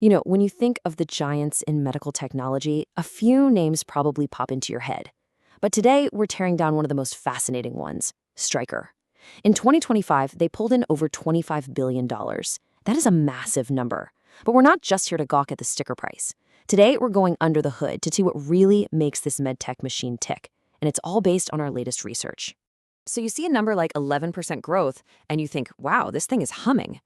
When you think of the giants in medical technology, a few names probably pop into your head. But today, we're tearing down one of the most fascinating ones, Stryker. In 2025, they pulled in over $25 billion. That is a massive number. But we're not just here to gawk at the sticker price. Today, we're going under the hood to see what really makes this MedTech machine tick. And it's all based on our latest research. So you see a number like 11% growth, and you think, wow, this thing is humming.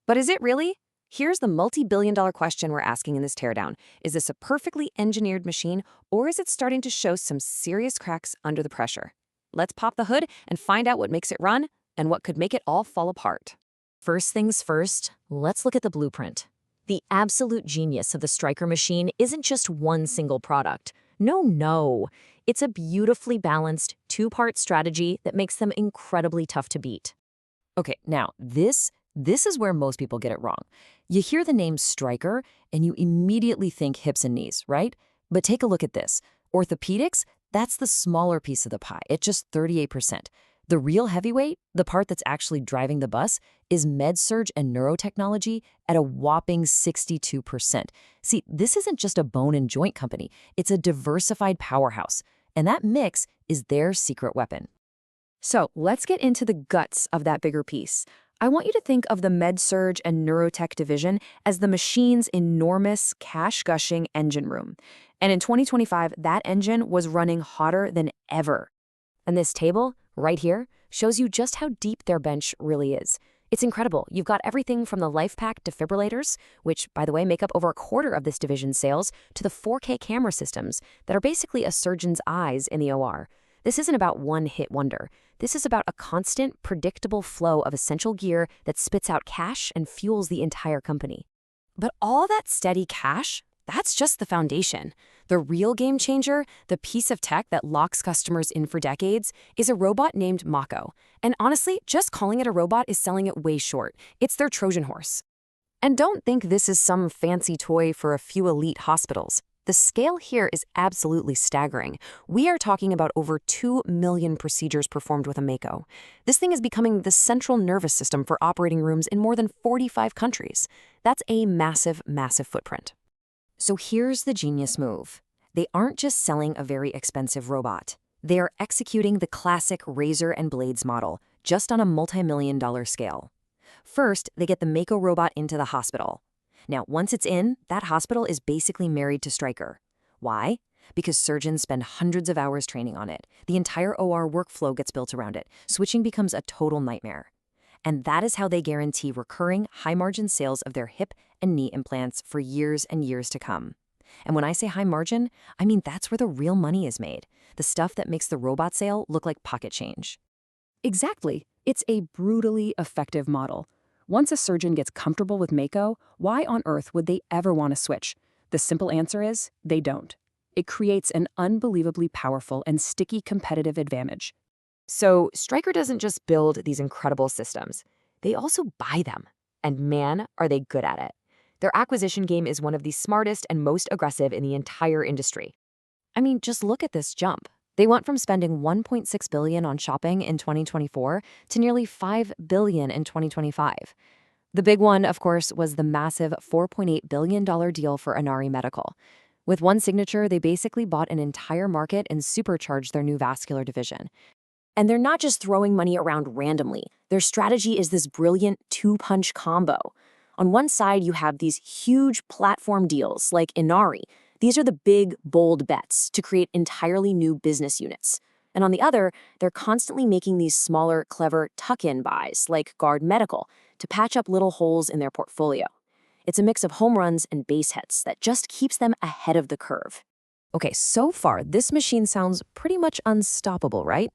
But is it really? Here's the multi-billion-dollar question we're asking in this teardown. Is this a perfectly engineered machine, or is it starting to show some serious cracks under the pressure? Let's pop the hood and find out what makes it run and what could make it all fall apart. First things first, let's look at the blueprint. The absolute genius of the Stryker machine isn't just one single product. No. It's a beautifully balanced two-part strategy that makes them incredibly tough to beat. Okay, now this is where most people get it wrong. You hear the name Stryker, and you immediately think hips and knees, right? But take a look at this. Orthopedics, that's the smaller piece of the pie at just 38%. The real heavyweight, the part that's actually driving the bus, is med-surg and neurotechnology at a whopping 62%. See, this isn't just a bone and joint company. It's a diversified powerhouse. And that mix is their secret weapon. So let's get into the guts of that bigger piece. I want you to think of the med-surg and neurotech division as the machine's enormous, cash-gushing engine room. And in 2025, that engine was running hotter than ever. And this table, right here, shows you just how deep their bench really is. It's incredible. You've got everything from the LifePak defibrillators, which, by the way, make up over a quarter of this division's sales, to the 4K camera systems that are basically a surgeon's eyes in the OR. This isn't about one-hit wonder. This is about a constant, predictable flow of essential gear that spits out cash and fuels the entire company. But all that steady cash, that's just the foundation. The real game changer, the piece of tech that locks customers in for decades, is a robot named Mako. And honestly, just calling it a robot is selling it way short. It's their Trojan horse. And don't think this is some fancy toy for a few elite hospitals. The scale here is absolutely staggering. We are talking about over 2 million procedures performed with a Mako. This thing is becoming the central nervous system for operating rooms in more than 45 countries. That's a massive, massive footprint. So here's the genius move. They aren't just selling a very expensive robot. They are executing the classic razor and blades model, just on a multi-million-dollar scale. First, they get the Mako robot into the hospital. Now, once it's in, that hospital is basically married to Stryker. Why? Because surgeons spend hundreds of hours training on it. The entire OR workflow gets built around it. Switching becomes a total nightmare. And that is how they guarantee recurring, high-margin sales of their hip and knee implants for years and years to come. And when I say high margin, I mean that's where the real money is made. The stuff that makes the robot sale look like pocket change. Exactly. It's a brutally effective model. Once a surgeon gets comfortable with Mako, why on earth would they ever want to switch? The simple answer is, they don't. It creates an unbelievably powerful and sticky competitive advantage. So Stryker doesn't just build these incredible systems. They also buy them. And man, are they good at it. Their acquisition game is one of the smartest and most aggressive in the entire industry. I mean, just look at this jump. They went from spending $1.6 billion on shopping in 2024 to nearly $5 billion in 2025. The big one, of course, was the massive $4.8 billion deal for Inari Medical. With one signature, they basically bought an entire market and supercharged their new vascular division. And they're not just throwing money around randomly. Their strategy is this brilliant two-punch combo. On one side, you have these huge platform deals like Inari. These are the big, bold bets to create entirely new business units. And on the other, they're constantly making these smaller, clever tuck-in buys like Guard Medical to patch up little holes in their portfolio. It's a mix of home runs and base hits that just keeps them ahead of the curve. Okay, so far, this machine sounds pretty much unstoppable, right?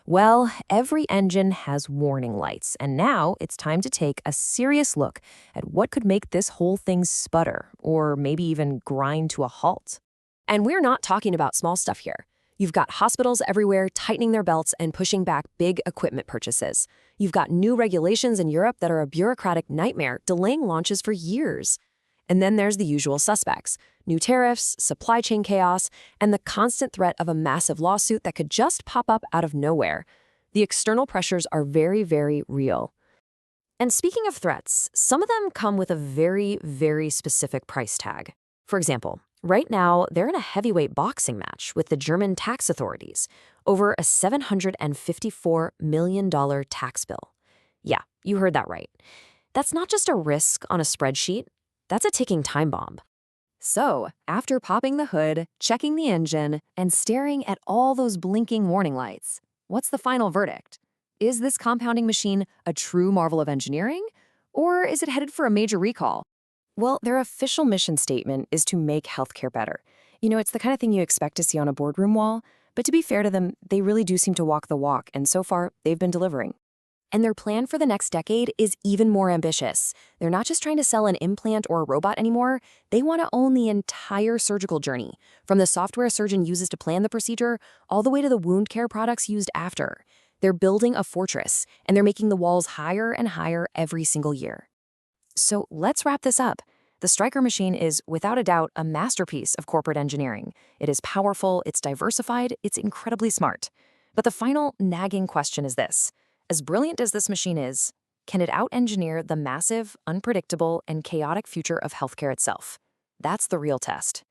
Well, every engine has warning lights, and now it's time to take a serious look at what could make this whole thing sputter, or maybe even grind to a halt. And we're not talking about small stuff here. You've got hospitals everywhere tightening their belts and pushing back big equipment purchases. You've got new regulations in Europe that are a bureaucratic nightmare, delaying launches for years. And then there's the usual suspects: new tariffs, supply chain chaos, and the constant threat of a massive lawsuit that could just pop up out of nowhere. The external pressures are very, very real. And speaking of threats, some of them come with a very, very specific price tag. For example, right now, they're in a heavyweight boxing match with the German tax authorities over a $754 million tax bill. Yeah, you heard that right. That's not just a risk on a spreadsheet, that's a ticking time bomb. So, after popping the hood, checking the engine, and staring at all those blinking warning lights, what's the final verdict? Is this compounding machine a true marvel of engineering? Or is it headed for a major recall? Well, their official mission statement is to make healthcare better. You know, it's the kind of thing you expect to see on a boardroom wall, but to be fair to them, they really do seem to walk the walk, and so far, they've been delivering. And their plan for the next decade is even more ambitious. They're not just trying to sell an implant or a robot anymore, they want to own the entire surgical journey, from the software a surgeon uses to plan the procedure, all the way to the wound care products used after. They're building a fortress, and they're making the walls higher and higher every single year. So let's wrap this up. The Stryker machine is, without a doubt, a masterpiece of corporate engineering. It is powerful, it's diversified, it's incredibly smart. But the final nagging question is this. As brilliant as this machine is, can it out-engineer the massive, unpredictable, and chaotic future of healthcare itself? That's the real test.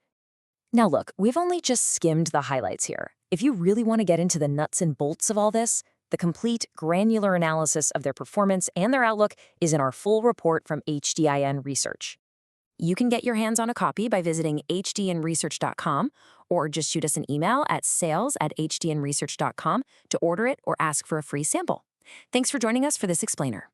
Now look, we've only just skimmed the highlights here. If you really want to get into the nuts and bolts of all this, the complete, granular analysis of their performance and their outlook is in our full report from HDIN Research. You can get your hands on a copy by visiting hdinresearch.com or just shoot us an email at sales@hdinresearch.com to order it or ask for a free sample. Thanks for joining us for this explainer.